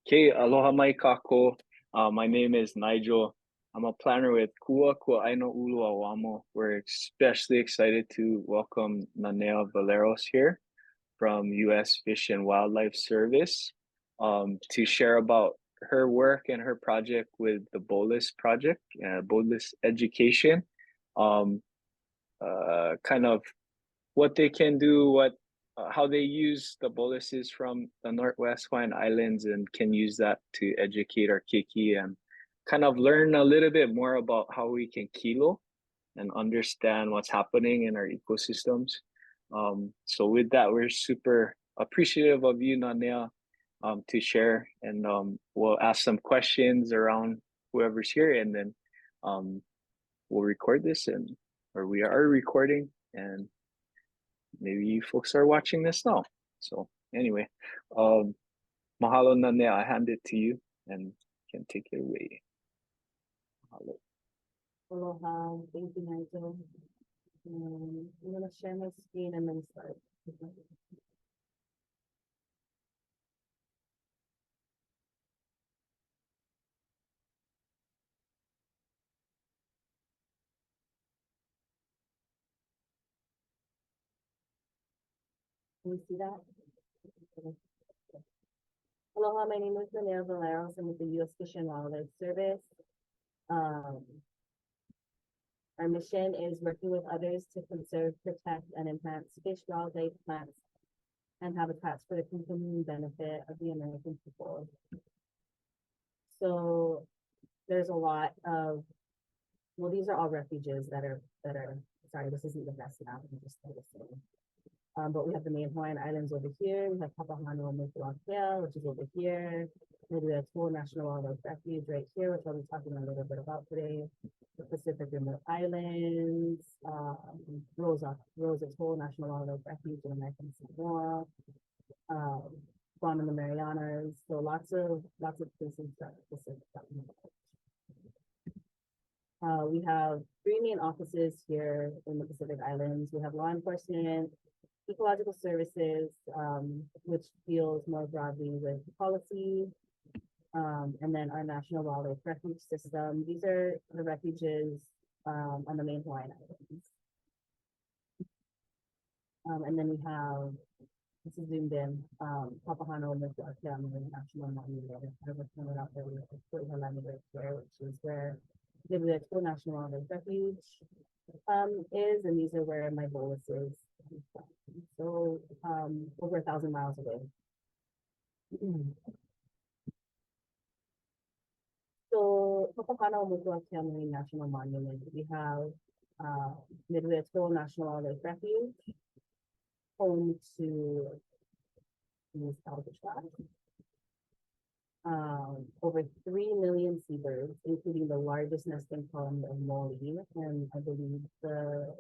Okay, aloha mai kako. My name is Nigel. I'm a planner with Koʻa Aino Ulu Awamo. We're especially excited to welcome Nanea Valeros here from US Fish and Wildlife Service to share about her work and her project with the Bolus project, Bolus education, um, kind of what they can do, how they use the boluses from the Northwest Hawaiian Islands and can use that to educate our keiki and kind of learn a little bit more about how we can kilo and understand what's happening in our ecosystems. So with that, we're super appreciative of you, Nanea, to share, and we'll ask some questions around whoever's here, and then we'll record this, or we are recording, and maybe you folks are watching this now. So anyway, mahalo Nanea, I hand it to you and can take it away. Mahalo. Aloha, thank you, Nigel. I'm going to share my screen and then start. Can you see that? Aloha, my name is Nanea Valeros. I'm with the U.S. Fish and Wildlife Service. Our mission is working with others to conserve, protect, and enhance fish, wildlife, plants, and habitats for the continuing benefit of the American people. So there's a lot of, well, these are all refuges that are, sorry, this isn't the best map, I'm just saying. But we have the main Hawaiian Islands over here. We have Papahano and Mokuakea, which is over here. Maybe the Toa National Wildlife Refuge right here, which I'll be talking a little bit about today. The Pacific Remote Islands, Rosa Toa National Wildlife Refuge in American Samoa, Guam and the Marianas. So lots of places that Pacific. We have 3 main offices here in the Pacific Islands. We have law enforcement, ecological services, which deals more broadly with policy, and then our National Wildlife Refuge System. These are the refuges on the main Hawaiian Islands. And then we have, this is zoomed in, Papahano and Mokuakea National Monument. I was pointed out earlier, Koʻa right here, which is where the National Wildlife Refuge is, and these are where my bolus is. So over 1,000 miles away. So Papahano Mokuakea National Monument, we have Midwest National Wildlife Refuge, home to these albatross. Over 3 million seabirds, including the largest nesting colony of mole, and I believe the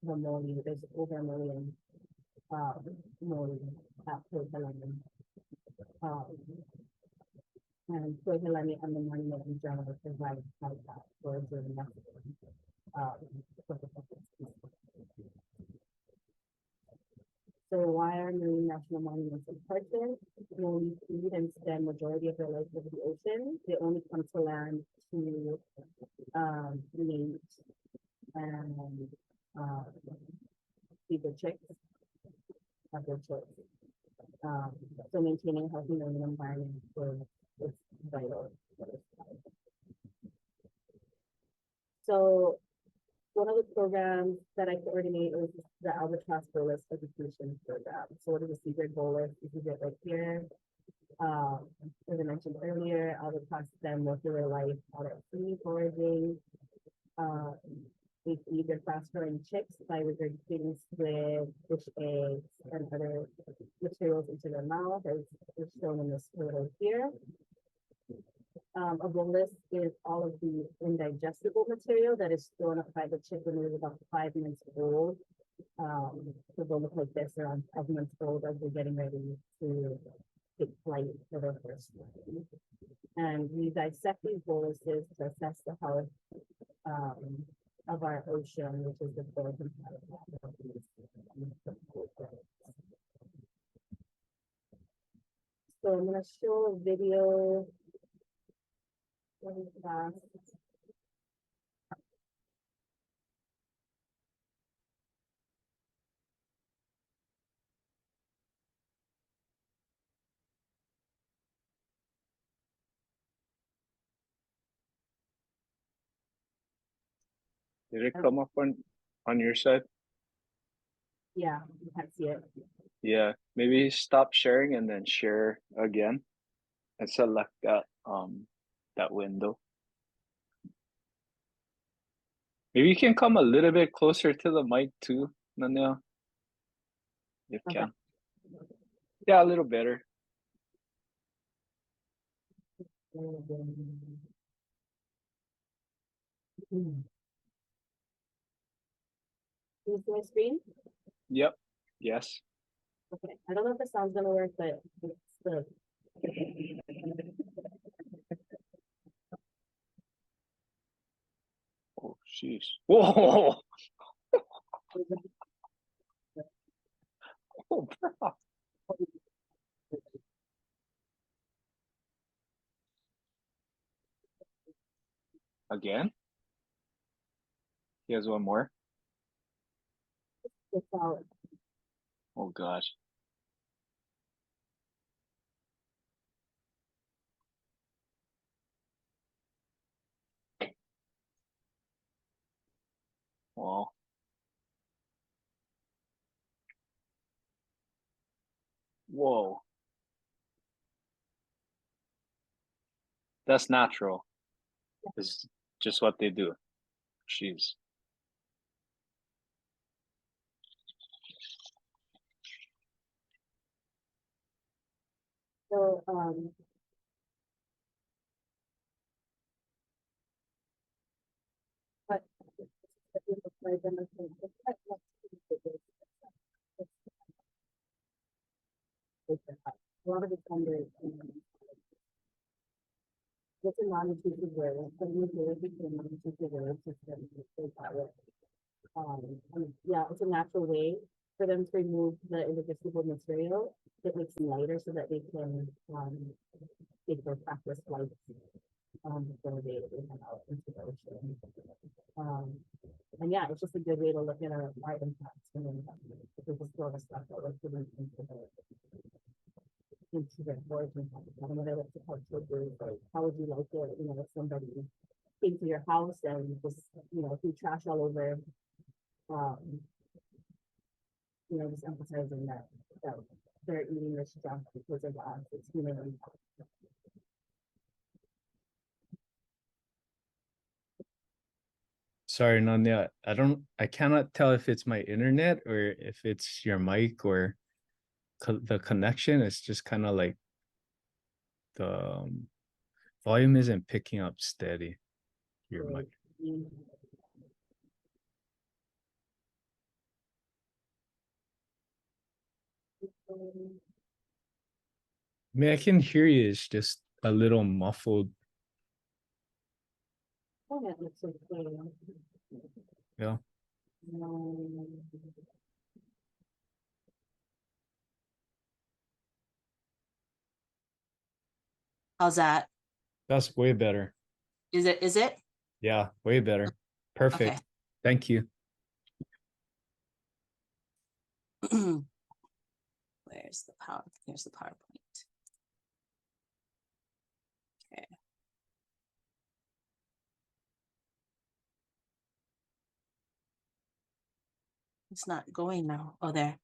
mole, there's over 1 million mole at Koʻa. And Koʻa and the monument in general provide habitat for the nesting. So why are marine national monuments important? They only feed and spend majority of their life over the ocean. They only come to land to mate and feed their chicks, have their chicks. So maintaining a healthy marine environment is vital. So one of the programs that I coordinate is the Albatross Bolus Education Program. So what is a seabird bolus? This is it right here. As I mentioned earlier, albatross spend most of their life out at sea foraging. They feed their fast-growing chicks by regurgitating squid, fish eggs, and other materials into their mouth, as is shown in this photo here. A bolus is all of the indigestible material that is thrown up by the chick when it is about 5 months old. So they'll look like this around 5 months old as they're getting ready to take flight for their first time. And we dissect these boluses to assess the health of our ocean, which is the fourth and So I'm gonna show a video. Really fast. Did it come up on your side? Yeah, you can't see it. Yeah, maybe stop sharing and then share again and select that window. Maybe you can come a little bit closer to the mic too, Nanea, if you Okay. can. Yeah, a little better. Can you see my screen? Yep. Yes. Okay. I don't know if the sound's gonna work, but it's the Oh, jeez. Whoa. Oh, bro. Again? He has one more. it's out. Oh gosh. Wow. Whoa. That's natural. It's just what they do. Jeez. So but a lot of it's under it's a non-intrusive way. So you do it in a non-intrusive way. It's just that it's that way. And yeah, it's a natural way for them to remove the indivisible material. It makes them lighter so that they can take their practice flights before they head out into the ocean. Um, and yeah, it's just a good way to look at our impacts and then because it's sort of stuff that we're putting into the origin and what I like to culture do is like how would you like it, you know, if somebody came to your house and just, you know, threw trash all over, um, you know, just emphasizing that they're eating this junk because of us. It's human impact. Sorry, Nanea. I cannot tell if it's my internet or if it's your mic or the connection. It's just kind of like the volume isn't picking up steady. Your mic. I mean, I can hear you. It's just a little muffled. Yeah. How's that? That's way better. Is it? Yeah, way better. Perfect. Okay. Thank you. Where's the power? Here's the PowerPoint. Okay. It's not going now. Oh, there.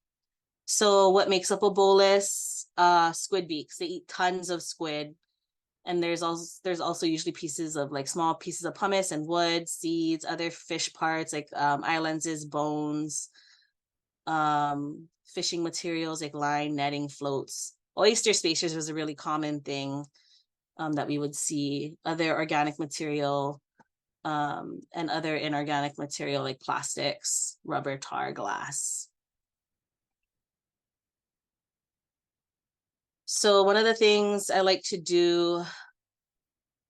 So what makes up a bolus? Squid beaks. They eat tons of squid. And there's also usually pieces of like small pieces of pumice and wood, seeds, other fish parts like eye lenses, bones, fishing materials like line, netting, floats. Oyster spacers was a really common thing that we would see. Other organic material and other inorganic material like plastics, rubber, tar, glass. So one of the things I like to do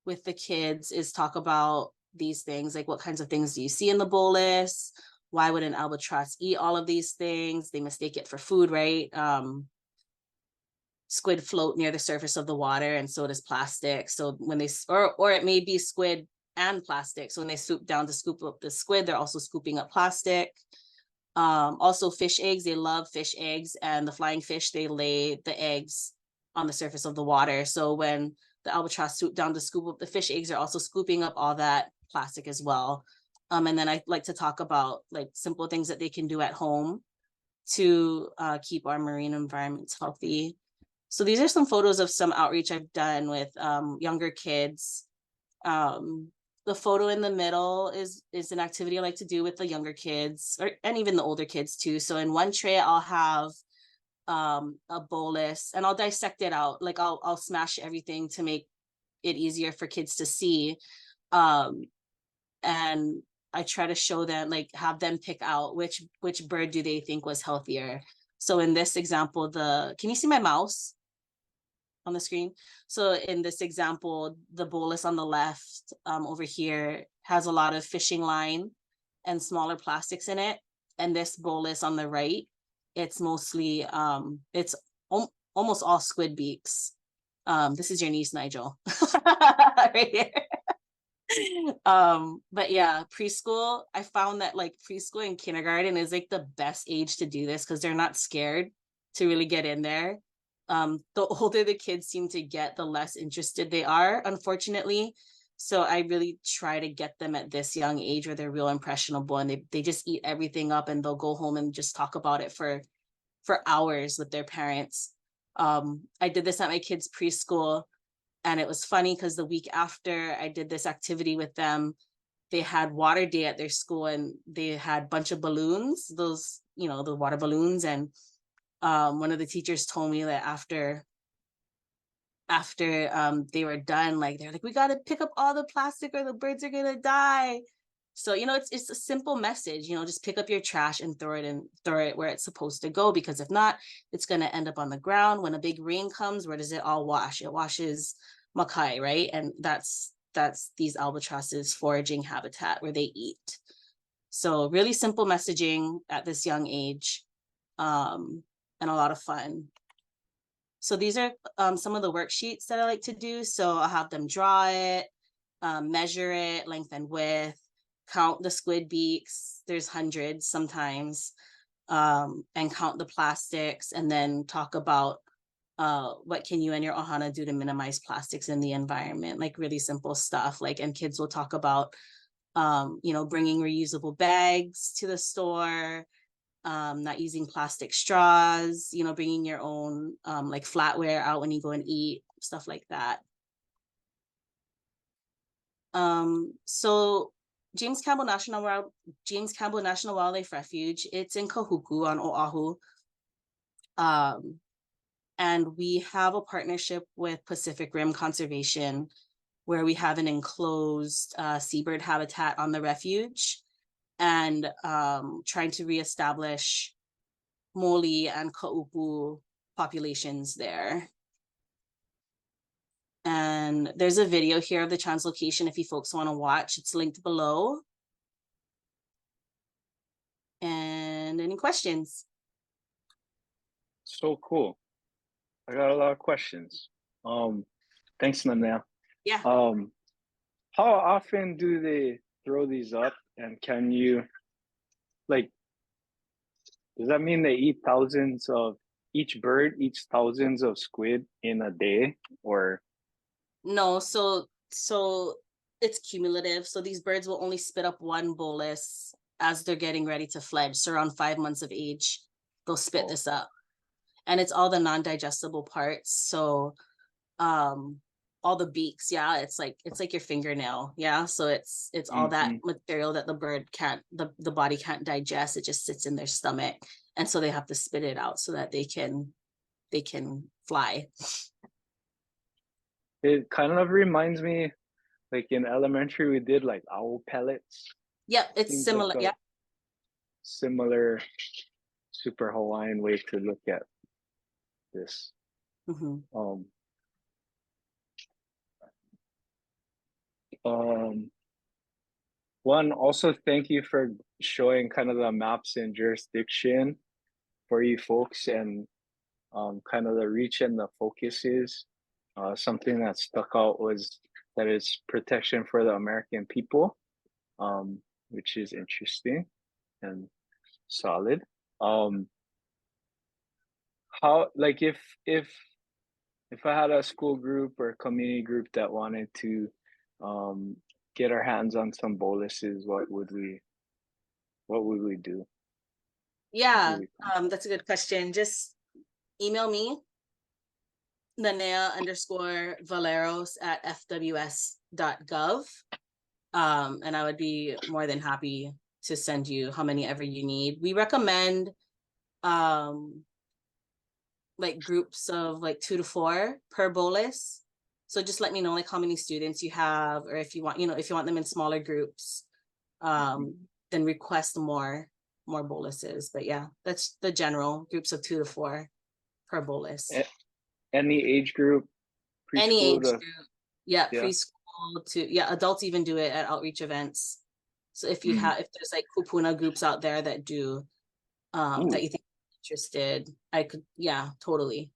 with the kids is talk about these things, like what kinds of things do you see in the bolus? Why would an albatross eat all of these things? They mistake it for food, right? squid float near the surface of the water, and so does plastic. So when they, or it may be squid and plastic. So when they swoop down to scoop up the squid, they're also scooping up plastic. Also fish eggs, they love fish eggs, and the flying fish, they lay the eggs on the surface of the water. So when the albatross swoop down to scoop up the fish eggs, they're also scooping up all that plastic as well. And then I like to talk about like simple things that they can do at home to keep our marine environments healthy. So these are some photos of some outreach I've done with younger kids. The photo in the middle is an activity I like to do with the younger kids, and even the older kids too. So in one tray, I'll have a bolus, and I'll dissect it out. Like I'll smash everything to make it easier for kids to see. And I try to show them, like have them pick out which bird do they think was healthier. So in this example, can you see my mouse on the screen? So in this example, the bolus on the left over here has a lot of fishing line and smaller plastics in it. And this bolus on the right, it's mostly, it's almost all squid beaks. This is your niece, Nigel, right here. But yeah, preschool, I found that like preschool and kindergarten is like the best age to do this because they're not scared to really get in there. The older the kids seem to get, the less interested they are, unfortunately. So I really try to get them at this young age where they're real impressionable, and they just eat everything up, and they'll go home and just talk about it for hours with their parents. I did this at my kids' preschool, and it was funny because the week after I did this activity with them, they had water day at their school, and they had a bunch of balloons, those, the water balloons. And one of the teachers told me that after they were done, like they're like, we got to pick up all the plastic or the birds are gonna die. So it's a simple message, just pick up your trash and throw it where it's supposed to go, because if not, it's gonna end up on the ground. When a big rain comes, where does it all wash? It washes Makai, right? And that's these albatrosses foraging habitat where they eat. So really simple messaging at this young age, and a lot of fun. So these are some of the worksheets that I like to do. So I'll have them draw it, measure it, length and width, count the squid beaks, there's hundreds sometimes, and count the plastics, and then talk about what can you and your ohana do to minimize plastics in the environment, like really simple stuff. Like, and kids will talk about, bringing reusable bags to the store, not using plastic straws, bringing your own like flatware out when you go and eat, stuff like that. So James Campbell National Wildlife Refuge, it's in Kahuku on Oahu. And we have a partnership with Pacific Rim Conservation, where we have an enclosed seabird habitat on the refuge, and trying to reestablish moli and ka'upu populations there. And there's a video here of the translocation if you folks want to watch. It's linked below. And any questions? So cool. I got a lot of questions. Thanks, Nanea. Yeah. How often do they throw these up, and can you, like, does that mean they eat each bird eats thousands of squid in a day, or? No, so it's cumulative. So these birds will only spit up one bolus as they're getting ready to fledge. So around 5 months of age, they'll spit this up. And it's all the non-digestible parts. So all the beaks, yeah, it's like your fingernail, yeah. So it's all that material that the bird can't, the body can't digest. It just sits in their stomach, and so they have to spit it out so that they can fly. It kind of reminds me, like in elementary, we did like owl pellets. Yep, it's similar. Like yeah, similar, super Hawaiian way to look at this. One, also thank you for showing kind of the maps and jurisdiction for you folks, and kind of the reach and the focus is. Something that stuck out was that it's protection for the American people, which is interesting and solid. How, like, if I had a school group or community group that wanted to get our hands on some boluses, what would we do? Yeah, Would we come? that's a good question. Just email me, Nanea_Valeros@fws.gov. And I would be more than happy to send you how many ever you need. We recommend like groups of like 2 to 4 per bolus. So just let me know like how many students you have, or if you want, if you want them in smaller groups, then request more boluses. But yeah, that's the general groups of 2 to 4 per bolus. Any age group, Any preschool age to, group. Yeah, yeah. preschool to, yeah, adults even do it at outreach events. So if you have, if there's like kupuna groups out there that do, that you think are interested, I could, yeah, totally.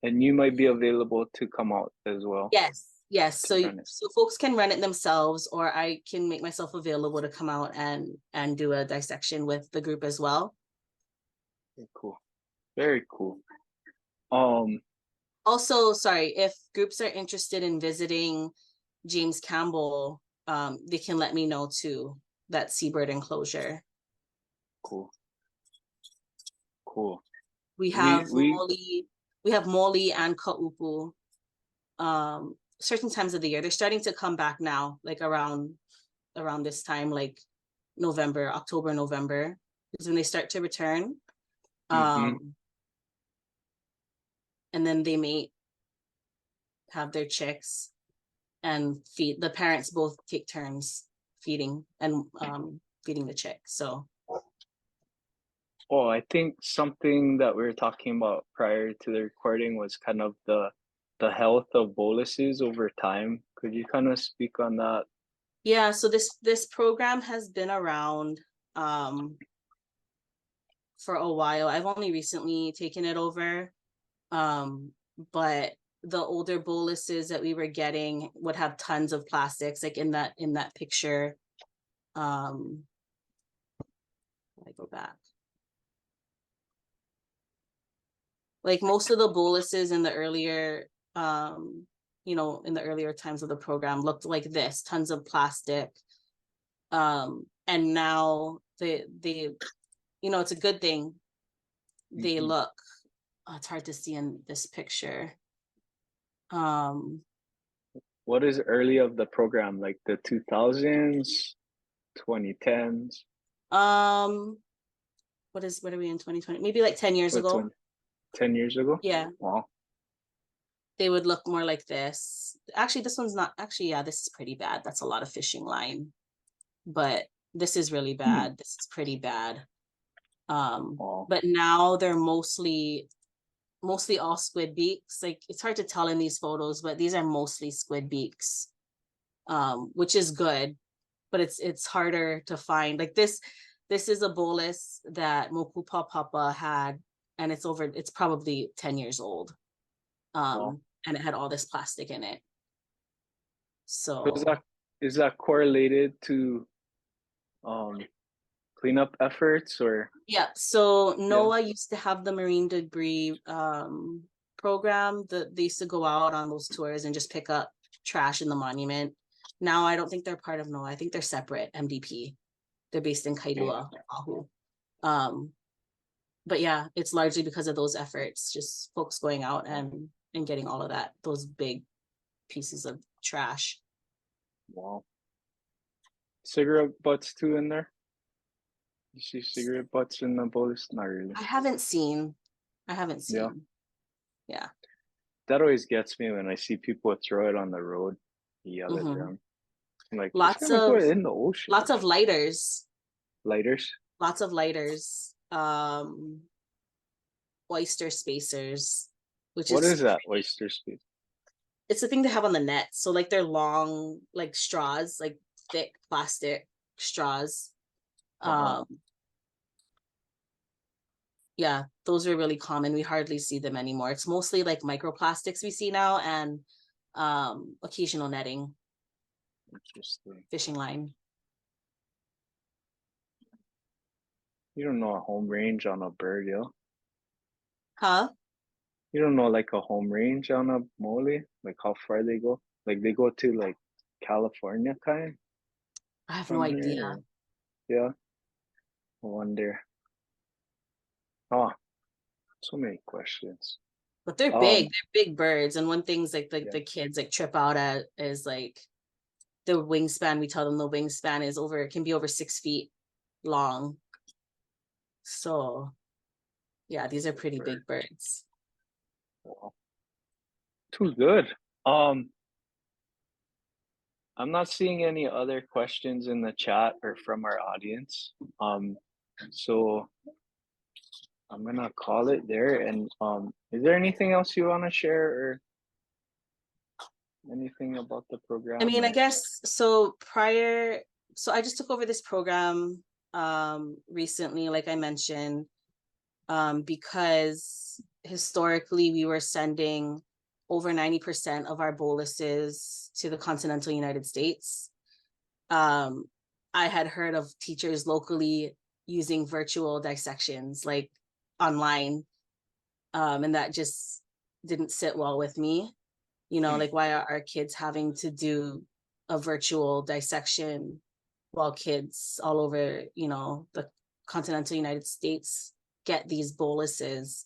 And you might be available to come out as well. Yes, yes. So run it. so folks can run it themselves, or I can make myself available to come out and do a dissection with the group as well. Very cool. Very cool. Also, sorry, if groups are interested in visiting James Campbell, they can let me know too, that seabird enclosure. Cool. Cool. We have we Moli and Kaupu. Certain times of the year, they're starting to come back now, like around this time, like October, November is when they start to return. And then they may have their chicks and feed. The parents both take turns feeding and feeding the chick. So I think something that we were talking about prior to the recording was kind of the health of boluses over time. Could you kind of speak on that? Yeah, so this program has been around for a while. I've only recently taken it over. But the older boluses that we were getting would have tons of plastics, like in that picture. I go back. Like most of the boluses in the earlier, in the earlier times of the program looked like this, tons of plastic. And now they it's a good thing. They look, it's hard to see in this picture. What is early of the program? Like the 2000s, 2010s? What are we in 2020? Maybe like 10 years ago. 10 years ago? Yeah. Wow. They would look more like this. Actually, this one's not, actually, yeah, this is pretty bad. That's a lot of fishing line. But this is really bad. This is pretty bad. Wow. But now they're mostly all squid beaks. Like it's hard to tell in these photos, but these are mostly squid beaks, which is good, but it's harder to find. Like this is a bolus that Mokupa Papa had, and it's probably 10 years old. Wow. And it had all this plastic in it. So is that correlated to cleanup efforts or? yeah, so NOAA used to have the marine debris program that they used to go out on those tours and just pick up trash in the monument. Now I don't think they're part of NOAA. I think they're separate, MDP. They're based in Kailua, Oahu. But yeah, it's largely because of those efforts, just folks going out and getting all of that, those big pieces of trash. Wow. Cigarette butts too in there? You see cigarette butts in the bolus? Not really. I haven't seen. Yeah. That always gets me when I see people throw it on the road, yell it down. I'm like, lots of in the ocean. Lots of lighters. Lighters? Lots of lighters. Oyster spacers, which what is that oyster spacer? It's the thing they have on the net. So like they're long, like straws, like thick plastic straws. Yeah, those are really common. We hardly see them anymore. It's mostly like microplastics we see now, and occasional netting, Interesting. fishing line. You don't know a home range on a bird, yo? Huh? You don't know like a home range on a mole? Like how far they go? Like they go to like California kind I have no from idea. here? Yeah, I wonder. Oh, so many questions. But they're Um, big. They're big birds. And one thing's like yeah. the kids like trip out at is like the wingspan. We tell them the wingspan is over, it can be over 6 feet long. So yeah, these are pretty big birds. Wow. Too good. Um, I'm not seeing any other questions in the chat or from our audience. So I'm gonna call it there. And is there anything else you want to share or anything about the program? I mean, I or- guess so I just took over this program recently, like I mentioned, because historically we were sending over 90% of our boluses to the continental United States. I had heard of teachers locally using virtual dissections like online, and that just didn't sit well with me. You know, like why are our kids having to do a virtual dissection while kids all over, you know, the continental United States get these boluses?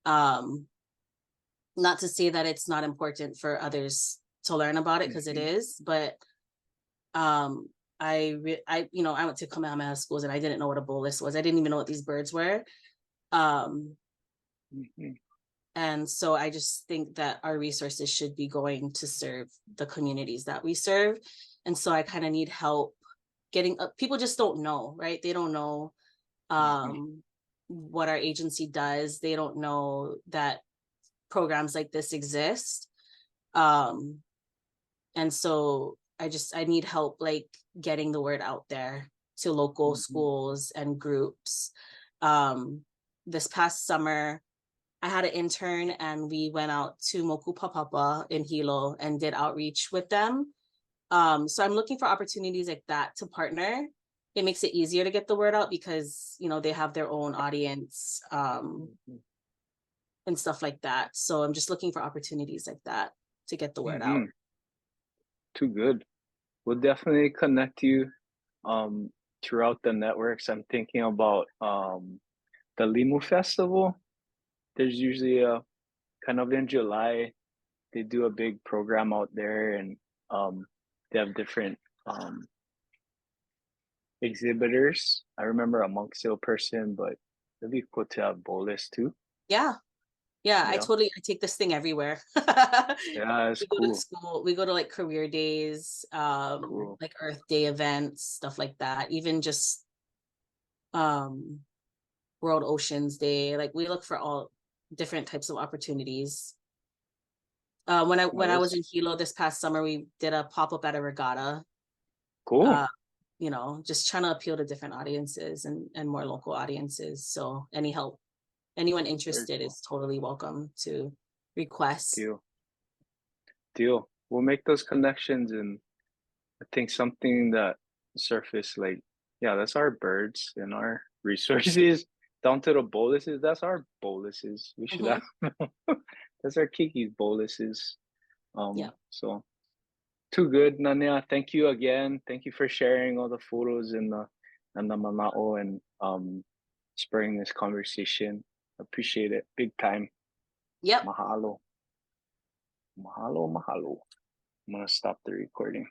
Not to say that it's not important for others to learn about it, because it is, but you know, I went to Kamehameha schools and I didn't know what a bolus was. I didn't even know what these birds were. And so I just think that our resources should be going to serve the communities that we serve. And so I kind of need help getting people just don't know, right? They don't know what our agency does. They don't know that programs like this exist. And so I need help like getting the word out there to local schools and groups. This past summer, I had an intern and we went out to Moku Papapa in Hilo and did outreach with them. So I'm looking for opportunities like that to partner. It makes it easier to get the word out because, you know, they have their own audience and stuff like that. So I'm just looking for opportunities like that to get the word out. Too good. We'll definitely connect you throughout the networks. I'm thinking about the Limu Festival. There's usually a kind of in July, they do a big program out there, and they have different exhibitors. I remember a Monk Seal person, but it'd be cool to have Bolus too. Yeah. I Yeah. I take this thing everywhere. Yeah, it's We go to cool. school, we go to like career days, Cool. like Earth Day events, stuff like that. Even just World Oceans Day. Like we look for all different types of opportunities. When I was in Hilo this past summer, we did a pop-up at a regatta. Cool. You know, just trying to appeal to different audiences and more local audiences. So any help, anyone interested is totally welcome to request. Deal. We'll make those connections, and I think something that surfaced, like, yeah, that's our birds and our resources down to the boluses. That's our boluses. We should have that's our Kiki's boluses. Yeah. So too good, Nanea. Thank you again. Thank you for sharing all the photos and the manao and spurring this conversation. Appreciate it. Big time. Yep. Mahalo. Mahalo, mahalo. I'm gonna stop the recording.